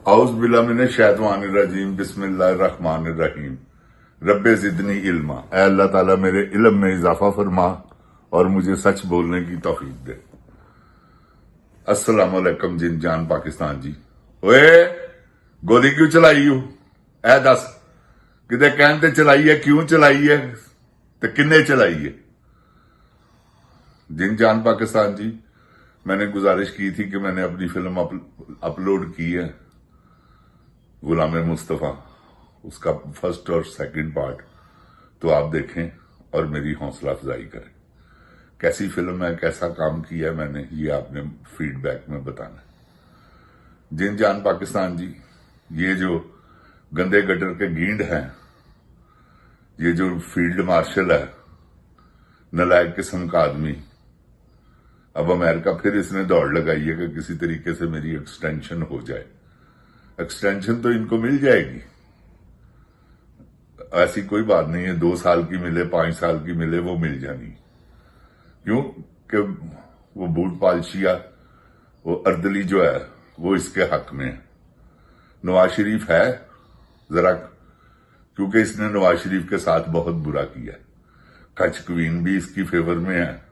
औज़ बिल्लाह मिनश शैतानिर रजीम बिस्मिल्लाहिर रहमानिर रहीम रब्बे ज़िदनी इल्मा। ऐ अल्लाह ताला मेरे इल्म में इजाफा फरमा और मुझे सच बोलने की तौफीक दे। अस्सलाम वालेकुम जिन जान पाकिस्तान जी। ओए गोली क्यों चलाई हो? ऐ दस किते कहन ते चलाई है, क्यों चलाई है ते किन्ने चलाई है? जिन जान पाकिस्तान जी, मैंने गुजारिश की थी कि मैंने अपनी फिल्म अपलोड की है गुलाम मुस्तफा, उसका फर्स्ट और सेकंड पार्ट, तो आप देखें और मेरी हौसला अफजाई करें। कैसी फिल्म है, कैसा काम किया है मैंने, ये आपने फीडबैक में बताना है। जिन जान पाकिस्तान जी, ये जो गंदे गटर के गींड हैं, ये जो फील्ड मार्शल है, नलायक किस्म का आदमी, अब अमेरिका फिर इसने दौड़ लगाई है कि किसी तरीके से मेरी एक्सटेंशन हो जाए। एक्सटेंशन तो इनको मिल जाएगी, ऐसी कोई बात नहीं है। 2 साल की मिले, 5 साल की मिले, वो मिल जानी। क्यों कि वो बूट पालशिया, वो अर्दली जो है वो इसके हक में है। नवाज शरीफ है जरा, क्योंकि इसने नवाज शरीफ के साथ बहुत बुरा किया। कच क्वीन भी इसकी फेवर में है,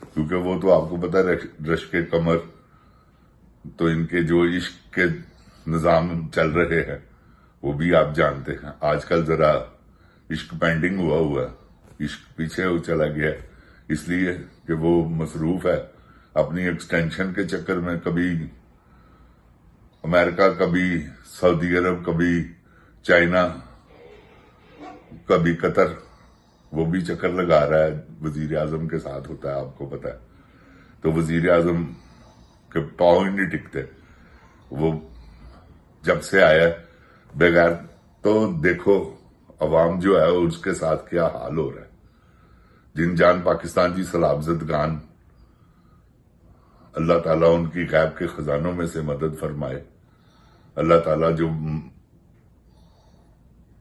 क्योंकि वो तो आपको पता है रश के कमर, तो इनके जो इश्क के निजाम चल रहे हैं वो भी आप जानते हैं। आजकल जरा इश्क पेंडिंग हुआ, इश्क पीछे हो चला गया, इसलिए कि वो मसरूफ है अपनी एक्सटेंशन के चक्कर में। कभी अमेरिका, कभी सऊदी अरब, कभी चाइना, कभी कतर, वो भी चक्कर लगा रहा है। वजीर आजम के साथ होता है, आपको पता है। तो वजीर आजम के पांव ही नहीं टिकते। वो जब से आया बगैर, तो देखो अवाम जो है उसके साथ क्या हाल हो रहा है। जिन जान पाकिस्तान जी, सलामज़दगान, अल्लाह ताला उनकी गैब के खजानों में से मदद फरमाए। अल्लाह ताला जो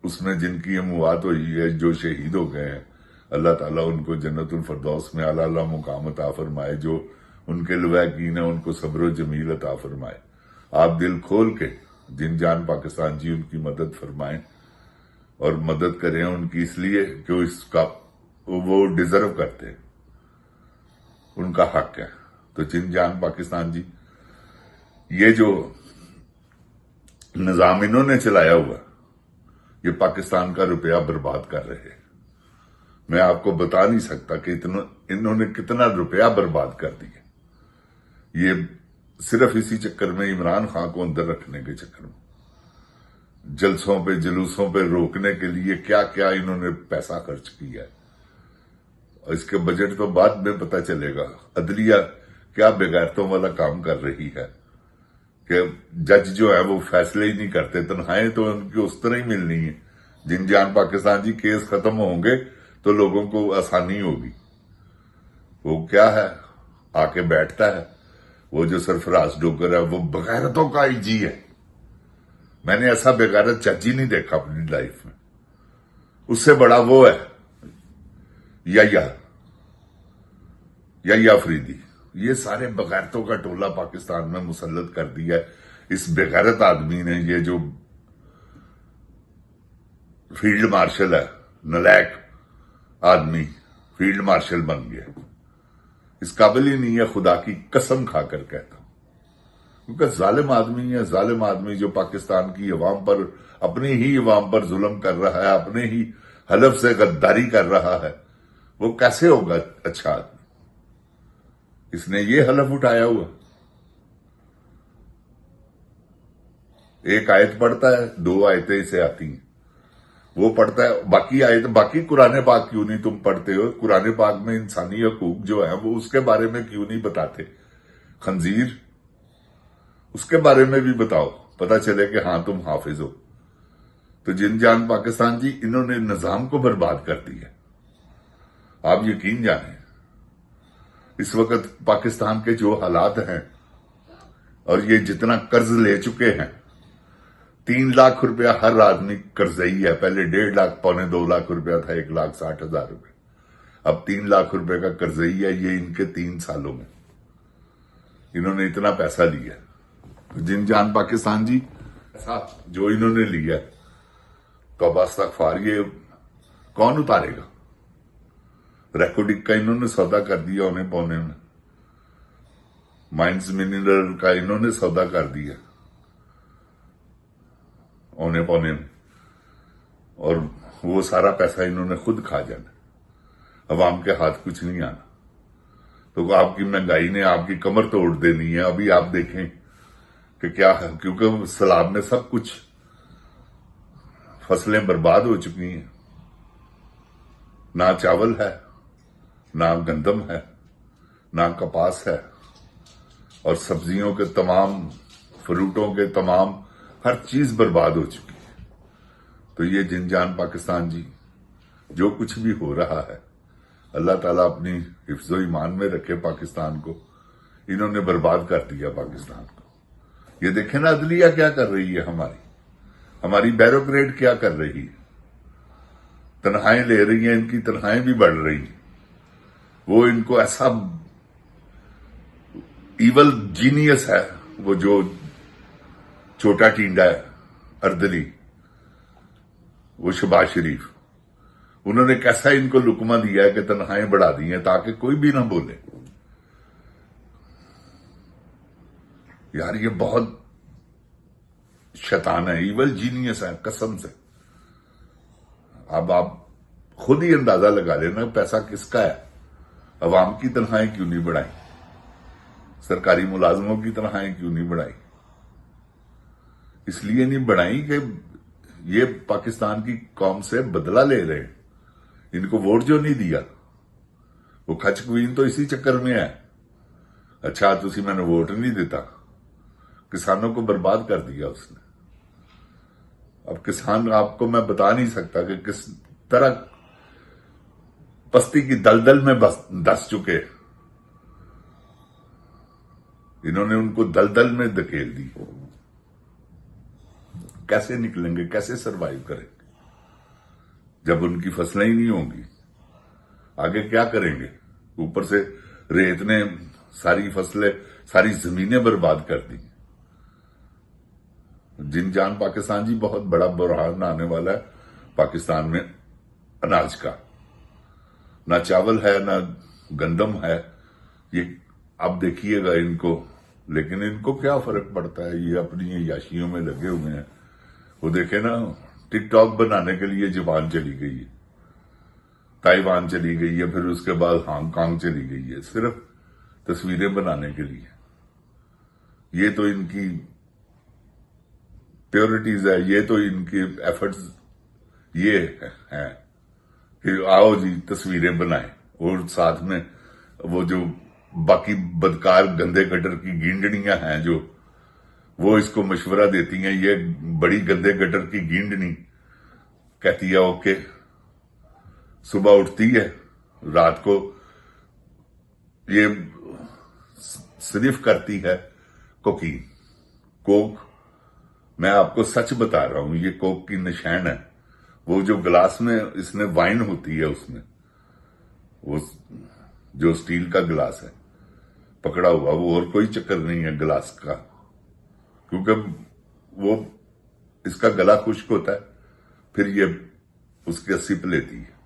उसमें जिनकी अमवात हुई है, जो शहीद हो गए हैं, अल्लाह ताला उनको जन्नतुल फरदौस में आला आला मुकाम अता फरमाए। जो उनके लवाकीन है उनको सब्र व जमील अता फरमाए। आप दिल खोल के जिन जान पाकिस्तान जी उनकी मदद फरमाएं और मदद करें उनकी, इसलिए कि इसका वो डिजर्व करते हैं, उनका हक है। तो जिन जान पाकिस्तान जी, ये जो निजाम इन्होंने चलाया हुआ, ये पाकिस्तान का रुपया बर्बाद कर रहे हैं। मैं आपको बता नहीं सकता कि इन्होंने कितना रुपया बर्बाद कर दिया। ये सिर्फ इसी चक्कर में, इमरान खान को अंदर रखने के चक्कर में, जलसों पे जुलूसों पे रोकने के लिए क्या क्या इन्होंने पैसा खर्च किया है। और इसके बजट तो बाद में पता चलेगा। अदलिया क्या बेगैरतों वाला काम कर रही है कि जज जो है वो फैसले ही नहीं करते, तनख्वाहें तो उनकी उस तरह ही मिलनी है। जिन जान पाकिस्तान जी, केस खत्म होंगे तो लोगों को आसानी होगी। वो क्या है, आके बैठता है, वो जो सरफराज डोगर है वो बगैरतों का आईजी है। मैंने ऐसा बेगैरत जज ही नहीं देखा अपनी लाइफ में। उससे बड़ा वो है या अफरीदी। ये सारे बगैरतों का टोला पाकिस्तान में मुसल्लत कर दिया है इस बेगैरत आदमी ने। ये जो फील्ड मार्शल है, नलायक आदमी फील्ड मार्शल बन गया, इस काबिल ही नहीं है, खुदा की कसम खाकर कहता हूं। क्योंकि जालिम आदमी है, जालिम आदमी जो पाकिस्तान की अवाम पर, अपनी ही अवाम पर जुल्म कर रहा है, अपने ही हलफ से गद्दारी कर रहा है, वो कैसे होगा अच्छा आदमी? इसने ये हलफ उठाया हुआ। एक आयत पढ़ता है, 2 आयतें इसे आती हैं, वो पढ़ता है। बाकी आयत, बाकी कुरान पाक क्यों नहीं तुम पढ़ते हो? कुरान पाक में इंसानी हकूक जो है वो उसके बारे में क्यों नहीं बताते? खंजीर, उसके बारे में भी बताओ, पता चले कि हाँ तुम हाफिज हो। तो जिन जान पाकिस्तान जी, इन्होंने निजाम को बर्बाद कर दिया। आप यकीन जाने इस वक्त पाकिस्तान के जो हालात हैं, और ये जितना कर्ज ले चुके हैं, 3 लाख रुपया हर आदमी कर्जई है। पहले 1.5 लाख, पौने 2 लाख रुपया था, 1,60,000 रुपये। अब 3 लाख रुपए का कर्जई है। ये इनके 3 सालों में इन्होंने इतना पैसा लिया। जिन जान पाकिस्तान जी, ऐसा जो इन्होंने लिया तौबा इस्तगफार, ये कौन उतारेगा? रेकोडिक का इन्होंने सौदा कर दिया औने पौने में, माइंस मिनरल का इन्होंने सौदा कर दिया औने पौने में, और वो सारा पैसा इन्होंने खुद खा जाना, अवाम के हाथ कुछ नहीं आना। तो आपकी महंगाई ने आपकी कमर तोड़ देनी है। अभी आप देखें कि क्या है, क्योंकि सैलाब में सब कुछ, फसलें बर्बाद हो चुकी हैं, ना चावल है, ना गंदम है, ना कपास है, और सब्जियों के तमाम, फ्रूटों के तमाम, हर चीज बर्बाद हो चुकी है। तो ये जिनजान पाकिस्तान जी, जो कुछ भी हो रहा है, अल्लाह ताला अपनी हिफ्ज़ो ईमान में रखे पाकिस्तान को। इन्होंने बर्बाद कर दिया पाकिस्तान को। ये देखें ना अदलिया क्या कर रही है, हमारी ब्यूरोक्रेट क्या कर रही है, तनख्वाहें ले रही हैं, इनकी तनख्वाहें भी बढ़ रही हैं। वो इनको ऐसा ईवल जीनियस है, वो जो छोटा टींडा है अर्दली, वो शहबाज शरीफ, उन्होंने कैसा इनको लुकमा दिया है कि तनख्वाहें बढ़ा दी हैं ताकि कोई भी ना बोले। यार ये बहुत शैतान है, ईवल जीनियस है कसम से। अब आप खुद ही अंदाजा लगा लेना पैसा किसका है। अवाम की तनख्वाहें क्यों नहीं बढ़ाई, सरकारी मुलाजमों की तनख्वाहें क्यों नहीं बढ़ाई? इसलिए नहीं बढ़ाई कि ये पाकिस्तान की कौम से बदला ले रहे हैं। इनको वोट जो नहीं दिया, वो खच क्वीन तो इसी चक्कर में है। अच्छा तुसी मैंने वोट नहीं देता, किसानों को बर्बाद कर दिया उसने। अब किसान, आपको मैं बता नहीं सकता कि किस तरह पस्ती की दलदल में धंस चुके। इन्होंने उनको दलदल में धकेल दी। कैसे निकलेंगे, कैसे सरवाइव करेंगे जब उनकी फसलें ही नहीं होंगी? आगे क्या करेंगे? ऊपर से रेत ने सारी फसलें, सारी जमीनें बर्बाद कर दी। जिनजान पाकिस्तान जी, बहुत बड़ा बुरहान आने वाला है पाकिस्तान में अनाज का। ना चावल है, ना गंदम है। ये अब देखिएगा इनको, लेकिन इनको क्या फर्क पड़ता है, ये अपनी याशियों में लगे हुए हैं। वो देखे ना, टिकटॉक बनाने के लिए जापान चली गई है, ताइवान चली गई है, फिर उसके बाद हांगकांग चली गई है, सिर्फ तस्वीरें बनाने के लिए। ये तो इनकी प्योरिटीज है, ये तो इनके एफर्ट्स ये हैं कि आओ जी तस्वीरें बनाएं, और साथ में वो जो बाकी बदकार गंदे गटर की गिंडनियां हैं जो, वो इसको मशवरा देती हैं। ये बड़ी गंदे गटर की गिंडनी कहती है ओके, सुबह उठती है, रात को ये सिर्फ करती है कोकीन, कोक। मैं आपको सच बता रहा हूं, ये कोक की निशान है। वो जो गिलास में इसमें वाइन होती है, उसमें वो जो स्टील का गिलास है पकड़ा हुआ, वो और कोई चक्कर नहीं है गिलास का, क्योंकि वो इसका गला खुश्क होता है, फिर ये उसके सिप लेती है।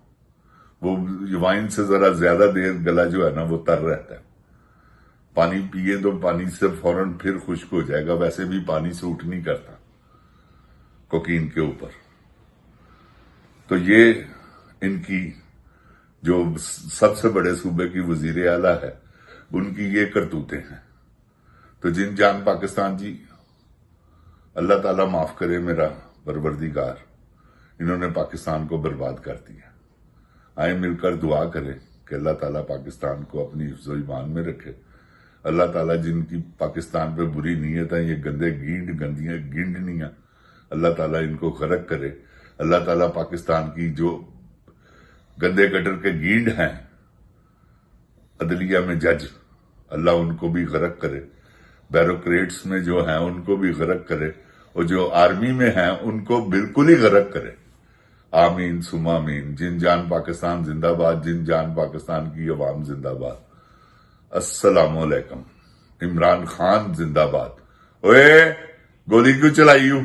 वो वाइन से जरा ज्यादा देर गला जो है ना वो तर रहता है। पानी पिए तो पानी से फौरन फिर खुश्क हो जाएगा, वैसे भी पानी से उठ नहीं करता कोकीन के ऊपर। तो ये इनकी जो सबसे बड़े सूबे की वजीर आला है, उनकी ये करतूतें हैं। तो जिनजान पाकिस्तान जी, अल्लाह ताला माफ करे मेरा परवरदिगार, इन्होंने पाकिस्तान को बर्बाद कर दिया। आए मिलकर दुआ करें कि अल्लाह ताला पाकिस्तान को अपनी हिफ्ज़ो ईमान में रखे। अल्लाह ताला जिनकी पाकिस्तान पे बुरी नीयत है, ये गंदे गंदियां गिंडनियां, अल्लाह ताला इनको गरक करे। अल्लाह ताला पाकिस्तान की जो गंदे गटर के गींड हैं अदलिया में जज, अल्लाह उनको भी गरक करे। ब्यूरोक्रेट्स में जो हैं उनको भी गरक करे, और जो आर्मी में हैं उनको बिल्कुल ही गरक करे। आमीन सुमा आमीन। जिनजान पाकिस्तान जिंदाबाद, जिनजान पाकिस्तान की अवाम जिंदाबाद। अस्सलाम वालेकुम। इमरान खान जिंदाबाद। ओए गोली क्यों चलाई हूं?